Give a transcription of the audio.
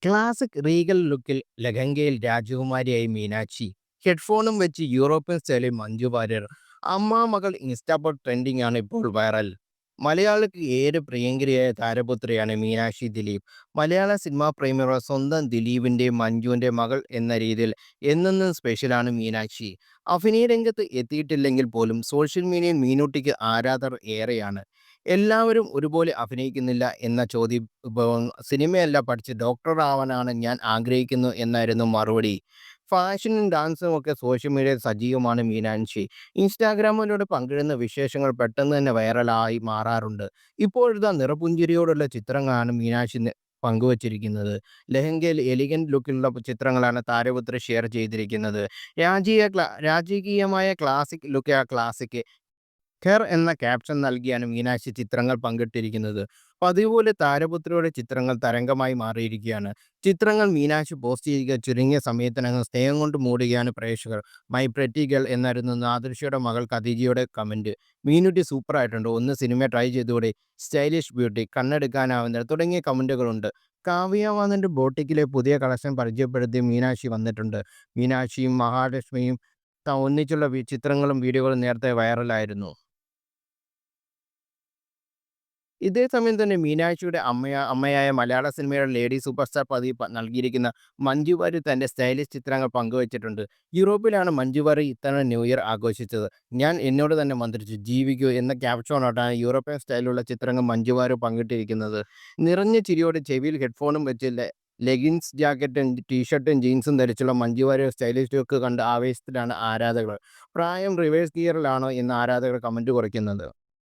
Classic Regal ലുക്കിൽ ലഹങ്കയിൽ രാജകുമാരിയായി മീനാക്ഷി, ഹെഡ്ഫോണും വെച്ച് European സ്റ്റൈലിൽ മഞ്ജു വാര്യർ. അമ്മ മകൾ ഇൻസ്റ്റാപോൾ ട്രെൻഡിംഗ് ആണ് ഇപ്പോൾ വൈറൽ. മലയാളിക്ക് ഏറെ പ്രിയങ്കരിയായ താരപുത്രിയാണ് മീനാക്ഷി ദിലീപ്. മലയാള സിനിമാ പ്രേമികളുടെ സ്വന്തം ദിലീപിന്റെ മഞ്ജുവിന്റെ മകൾ എന്ന രീതിയിൽ എന്നെന്നും സ്പെഷ്യലാണ് മീനാക്ഷി. അഭിനയ രംഗത്ത് എത്തിയിട്ടില്ലെങ്കിൽ പോലും സോഷ്യൽ മീഡിയയിൽ മീനൂട്ടിക്ക് ആരാധകർ ഏറെയാണ്. എല്ലാവരും ഒരുപോലെ അഭിനയിക്കുന്നില്ല എന്ന ചോദ്യം സിനിമയല്ല പഠിച്ച് ഡോക്ടർ ആവാനാണ് ഞാൻ ആഗ്രഹിക്കുന്നു എന്നായിരുന്നു മറുപടി. ഫാഷനും ഡാൻസും ഒക്കെ സോഷ്യൽ മീഡിയയിൽ സജീവമാണ് മീനാക്ഷി. ഇൻസ്റ്റാഗ്രാമിലൂടെ പങ്കിടുന്ന വിശേഷങ്ങൾ പെട്ടെന്ന് തന്നെ വൈറലായി മാറാറുണ്ട്. ഇപ്പോഴിതാ നിറപുഞ്ചിരിയോടുള്ള ചിത്രങ്ങളാണ് മീനാക്ഷി പങ്കുവച്ചിരിക്കുന്നത്. ലഹങ്കയിൽ എലിഗന്റ് ലുക്കിലുള്ള ചിത്രങ്ങളാണ് താരപുത്രി ഷെയർ ചെയ്തിരിക്കുന്നത്. രാജകീയമായ ക്ലാസിക് ലുക്ക് ക്ലാസിക് ഖെർ എന്ന ക്യാപ്ഷൻ നൽകിയാണ് മീനാക്ഷി ചിത്രങ്ങൾ പങ്കിട്ടിരിക്കുന്നത്. പതിവ് പോലെ താരപുത്രിയുടെ ചിത്രങ്ങൾ തരംഗമായി മാറിയിരിക്കുകയാണ്. ചിത്രങ്ങൾ മീനാക്ഷി പോസ്റ്റ് ചെയ്യുക ചുരുങ്ങിയ സമയത്തിനകം സ്നേഹം കൊണ്ട് മൂടുകയാണ് പ്രേക്ഷകർ. മൈ പ്രെറ്റി ഗേൾ എന്നായിരുന്നു നാദൃശയുടെ മകൾ ഖദീജയുടെ കമന്റ്. മീനുട്ടി സൂപ്പർ ആയിട്ടുണ്ട്, ഒന്ന് സിനിമ ട്രൈ ചെയ്തുകൂടെ, സ്റ്റൈലിഷ് ബ്യൂട്ടി, കണ്ണെടുക്കാനാവുന്ന തുടങ്ങിയ കമന്റുകളുണ്ട്. കാവ്യ മാധവന്റെ ബോട്ടിക്കിലെ പുതിയ കളക്ഷൻ പരിചയപ്പെടുത്തി മീനാക്ഷി വന്നിട്ടുണ്ട്. മീനാക്ഷിയും മഹാലക്ഷ്മിയും ഒന്നിച്ചുള്ള ചിത്രങ്ങളും വീഡിയോകളും നേരത്തെ വൈറലായിരുന്നു. ഇതേ സമയം തന്നെ മീനാക്ഷിയുടെ അമ്മയായ മലയാള സിനിമയുടെ ലേഡി സൂപ്പർ സ്റ്റാർ പദവി നൽകിയിരിക്കുന്ന മഞ്ജു വാര്യർ തൻ്റെ സ്റ്റൈലിഷ് ചിത്രങ്ങൾ പങ്കുവച്ചിട്ടുണ്ട്. യൂറോപ്പിലാണ് മഞ്ജു വാര്യർ ഇത്തവണ ന്യൂ ഇയർ ആഘോഷിച്ചത്. ഞാൻ എന്നോട് തന്നെ മന്ത്രിച്ചു ജീവിക്കൂ എന്ന ക്യാപ്ഷനോട്ടാണ് യൂറോപ്യൻ സ്റ്റൈലിലുള്ള ചിത്രങ്ങൾ മഞ്ജു വാര്യർ പങ്കിട്ടിരിക്കുന്നത്. നിറഞ്ഞ ചിരിയോടെ ചെവിയിൽ ഹെഡ്ഫോണും വെച്ച് ലെഗിൻസ് ജാക്കറ്റും ടീഷർട്ടും ജീൻസും ധരിച്ചുള്ള മഞ്ജു വാര്യർ സ്റ്റൈലിഷ് ലുക്ക് കണ്ട് ആവേശത്തിലാണ് ആരാധകർ. പ്രായം റിവേഴ്സ് ഗിയറിലാണോ എന്ന് ആരാധകർ കമന്റ് കുറിക്കുന്നത്.